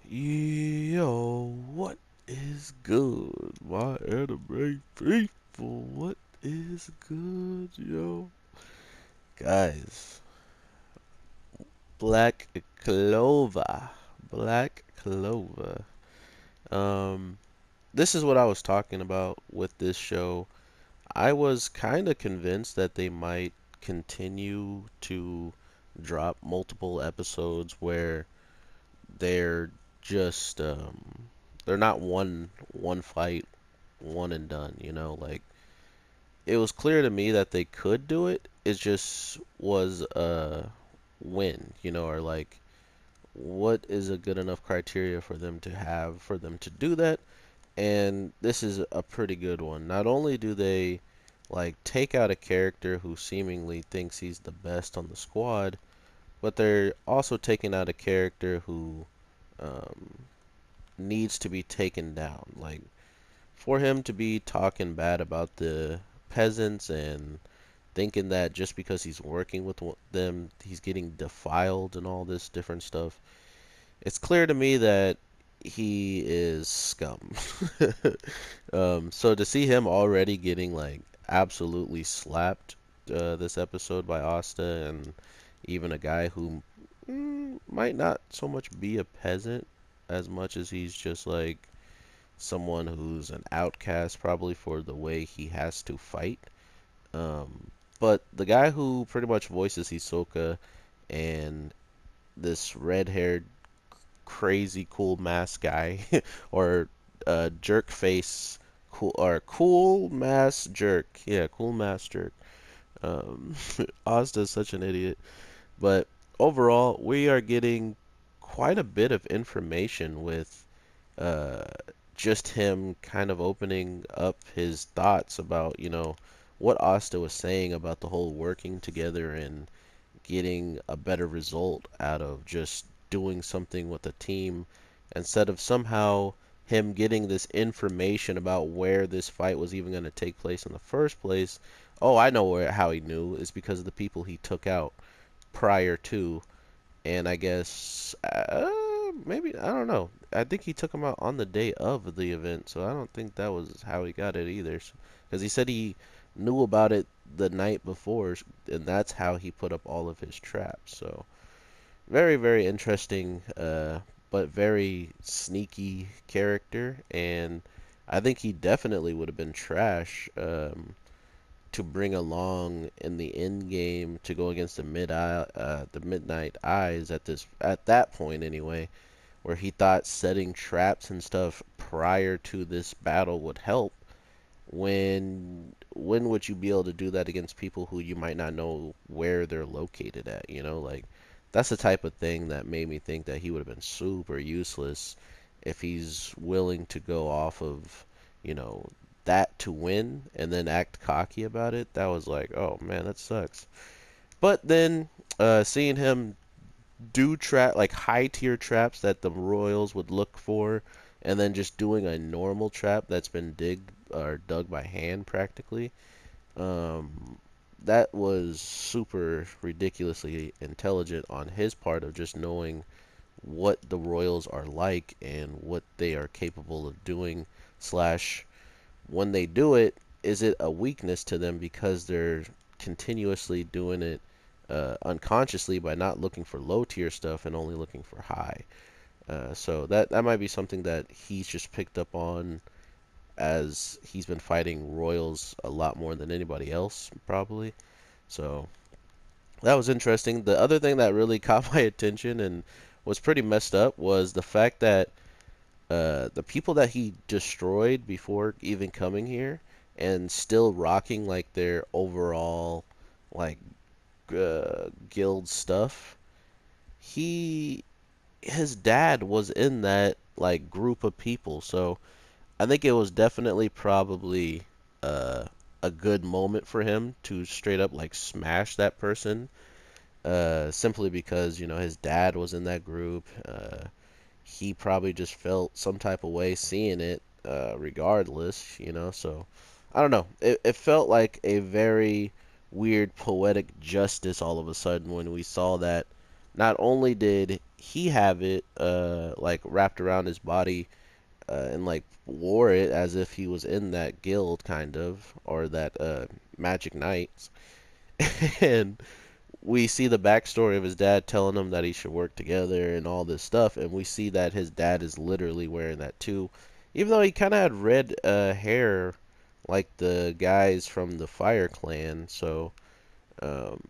Yo, what is good, my anime people? What is good, yo? Guys, Black Clover. Black Clover. Um, this is what I was talking about with this show. I was kind of convinced that they might continue to drop multiple episodes where they're just they're not one fight, one and done, like it was clear to me that they could do it. It just was a when, or like what is a good enough criteria for them to have for them to do that? And this is a pretty good one. Not only do they like take out a character who seemingly thinks he's the best on the squad, but they're also taking out a character who um, needs to be taken down. Like for him to be talking bad about the peasants and thinking that just because he's working with them, he's getting defiled and all this different stuff. It's clear to me that he is scum. So to see him already getting like absolutely slapped this episode by Asta and even a guy who might not so much be a peasant as much as he's just like someone who's an outcast probably for the way he has to fight. But the guy who pretty much voices Hisoka and this red-haired, crazy, cool mask guy, or jerk face, cool mask jerk, yeah, cool mask jerk. Um, Ozda's such an idiot, but overall, we are getting quite a bit of information with uh, just him kind of opening up his thoughts about, what Asta was saying about the whole working together and getting a better result out of just doing something with a team instead of somehow him getting this information about where this fight was even going to take place in the first place. Oh, I know how he knew is because of the people he took out prior to, and I guess maybe I don't know. I think he took him out on the day of the event, so I don't think that was how he got it either. Because he said he knew about it the night before, and that's how he put up all of his traps. So very very interesting, but very sneaky character, and I think he definitely would have been trash. To bring along in the end game to go against the Midnight Eyes at that point anyway, where he thought setting traps and stuff prior to this battle would help. When would you be able to do that against people who you might not know where they're located at? Like that's the type of thing that made me think that he would have been super useless if he's willing to go off of, you know, that to win and then act cocky about it. That was like, oh man, that sucks. But then seeing him do trap like high tier traps that the Royals would look for, and then just doing a normal trap that's been dug by hand practically. Um, that was super ridiculously intelligent on his part of just knowing what the Royals are like and what they are capable of doing. Slash, when they do it, is it a weakness to them because they're continuously doing it unconsciously by not looking for low tier stuff and only looking for high? So that might be something that he's just picked up on as he's been fighting Royals a lot more than anybody else, probably. So that was interesting. The other thing that really caught my attention and was pretty messed up was the fact that the people that he destroyed before even coming here and still rocking like their overall like guild stuff, he his dad was in that like group of people. So I think it was definitely probably uh, a good moment for him to straight up like smash that person, simply because his dad was in that group. He probably just felt some type of way seeing it, regardless. So I don't know. It felt like a very weird poetic justice all of a sudden when we saw that not only did he have it like wrapped around his body and like wore it as if he was in that guild kind of or that magic knights and we see the backstory of his dad telling him that he should work together and all this stuff, and we see that his dad is literally wearing that too, even though he kind of had red hair like the guys from the Fire Clan. So, um,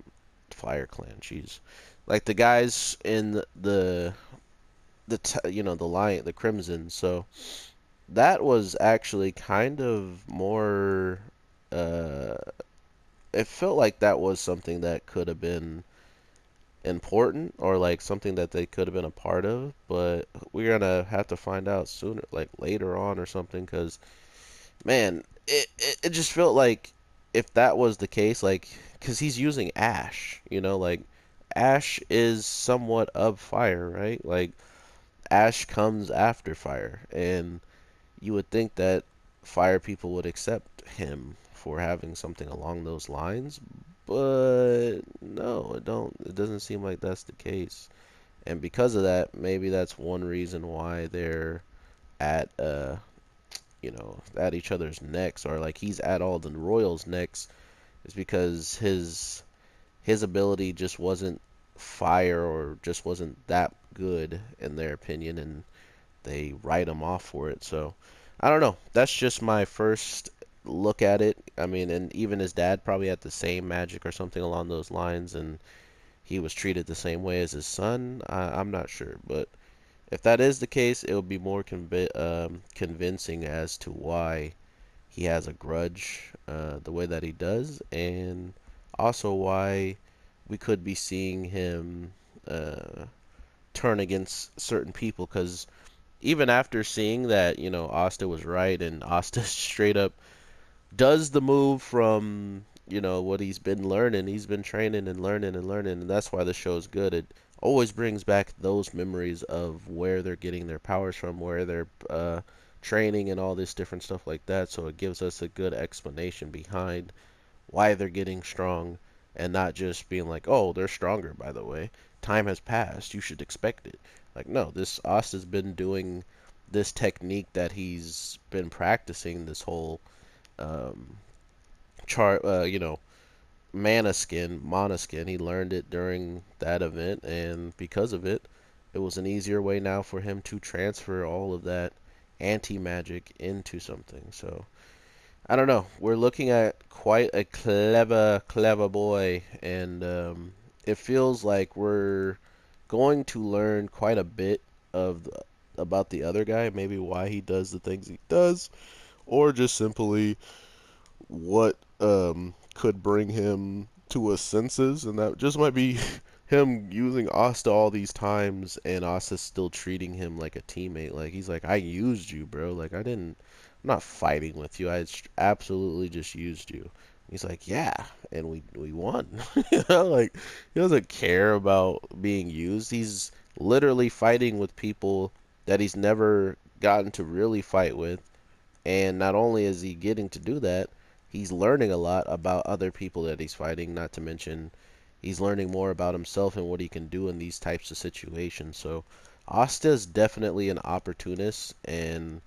Fire Clan, jeez, like the guys in the lion, the Crimson. So that was actually kind of more. Uh, it felt like that was something that could have been important or like something that they could have been a part of, but we're gonna have to find out sooner, like later on or something, because man, it just felt like if that was the case, like, because he's using ash, like ash is somewhat of fire, right? Like ash comes after fire, and you would think that fire people would accept him for having something along those lines, but no, it doesn't seem like that's the case. And because of that, maybe that's one reason why they're at at each other's necks, or like he's at all the royals' necks, is because his ability just wasn't fire or just wasn't that good in their opinion, and they write him off for it. So I don't know. That's just my first look at it. I mean, and even his dad probably had the same magic or something along those lines, and he was treated the same way as his son. I'm not sure, but if that is the case, it will be more convincing as to why he has a grudge the way that he does, and also why we could be seeing him uh, turn against certain people. Because even after seeing that, Asta was right, and Asta straight up does the move from what he's been learning. He's been training and learning and learning, and that's why the show's good. It always brings back those memories of where they're getting their powers from, where they're training, and all this different stuff like that. So it gives us a good explanation behind why they're getting strong, and not just being like, oh, they're stronger. By the way, time has passed. You should expect it. Like, no, this Asta's been doing this technique that he's been practicing this whole um, chart, mana skin. He learned it during that event, and because of it, it was an easier way now for him to transfer all of that anti magic into something. So I don't know. We're looking at quite a clever, clever boy, and it feels like we're going to learn quite a bit about the other guy, maybe why he does the things he does, or just simply what could bring him to his senses, and that just might be him using Asta all these times, and Asta still treating him like a teammate. Like he's like, I used you, bro. Like I'm not fighting with you. Absolutely just used you. He's like, yeah, and we won. Like he doesn't care about being used. He's literally fighting with people that he's never gotten to really fight with, and not only is he getting to do that, he's learning a lot about other people that he's fighting, not to mention he's learning more about himself and what he can do in these types of situations. So Asta is definitely an opportunist, and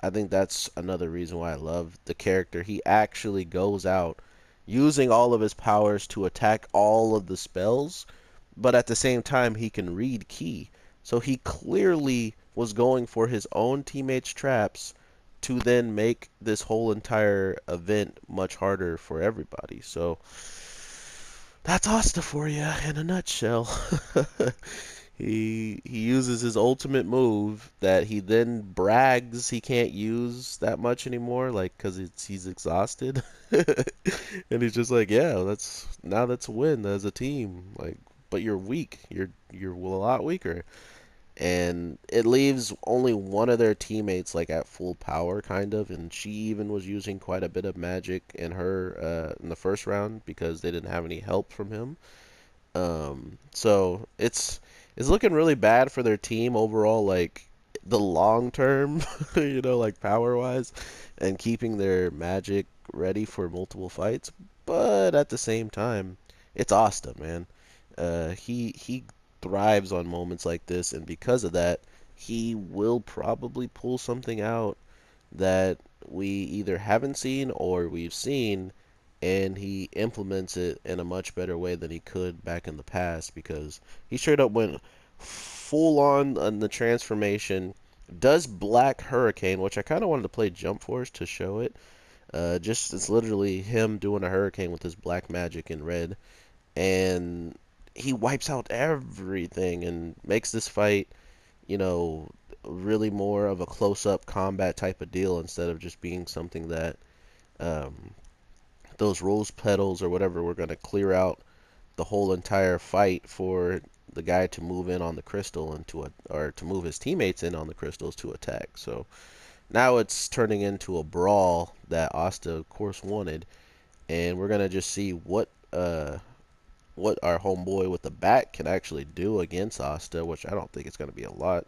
I think that's another reason why I love the character. He actually goes out using all of his powers to attack all of the spells, but at the same time he can read ki. So he clearly was going for his own teammates' traps to then make this whole entire event much harder for everybody. So that's Asta for you in a nutshell. He uses his ultimate move that he then brags he can't use that much anymore, like because he's exhausted, and he's just like, yeah, that's a win as a team. Like, but you're weak. You're a lot weaker, and it leaves only one of their teammates like at full power, kind of, and she even was using quite a bit of magic in her in the first round because they didn't have any help from him. So it's looking really bad for their team overall, like the long term, like power wise, and keeping their magic ready for multiple fights. But at the same time, it's Asta, man. He thrives on moments like this, and because of that, he will probably pull something out that we either haven't seen or we've seen, and he implements it in a much better way than he could back in the past because he straight up went full on the transformation. Does Black Hurricane, which I kind of wanted to play Jump Force to show it. Just it's literally him doing a hurricane with his black magic in red, and he wipes out everything and makes this fight, you know, really more of a close-up combat type of deal instead of just being something that um, those rose petals or whatever were going to clear out the whole entire fight for the guy to move in on the crystal and or to move his teammates in on the crystals to attack. So now it's turning into a brawl that Asta, of course, wanted, and we're gonna just see what our homeboy with the bat can actually do against Asta, which I don't think it's gonna be a lot.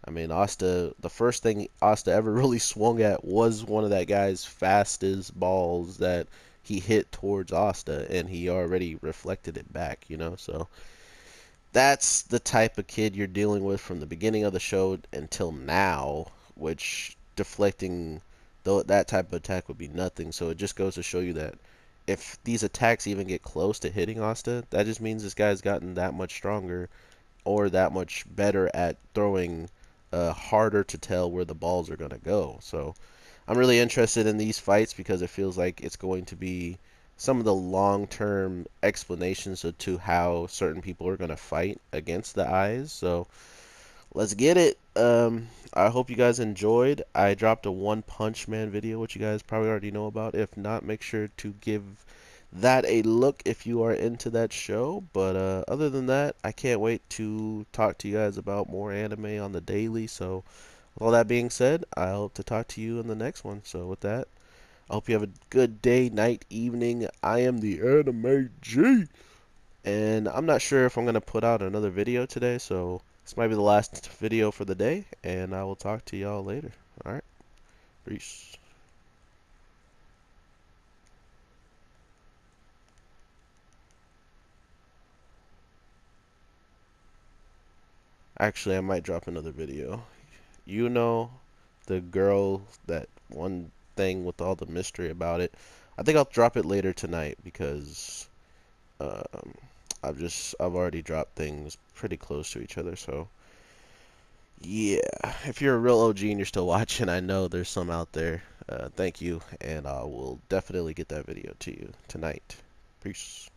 I mean, Asta, the first thing Asta ever really swung at was one of that guy's fastest balls that he hit towards Asta, and he already reflected it back, you know? So that's the type of kid you're dealing with from the beginning of the show until now, which deflecting though that type of attack would be nothing. So it just goes to show you that if these attacks even get close to hitting Asta, that just means this guy's gotten that much stronger or that much better at throwing harder to tell where the balls are going to go. So I'm really interested in these fights because it feels like it's going to be some of the long-term explanations to how certain people are going to fight against the eyes. So let's get it. I hope you guys enjoyed. I dropped a One Punch Man video, which you guys probably already know about. If not, make sure to give that a look if you are into that show. But other than that, I can't wait to talk to you guys about more anime on the daily. So with all that being said, I hope to talk to you in the next one. So with that, I hope you have a good day, night, evening. I am the Anime G, and I'm not sure if I'm going to put out another video today, so this might be the last video for the day, and I will talk to y'all later. Alright, peace. Actually, I might drop another video. You know, the girl, that one thing with all the mystery about it. I think I'll drop it later tonight because um, I've already dropped things pretty close to each other, so yeah. If you're a real OG and you're still watching, I know there's some out there. Thank you, and I will definitely get that video to you tonight. Peace.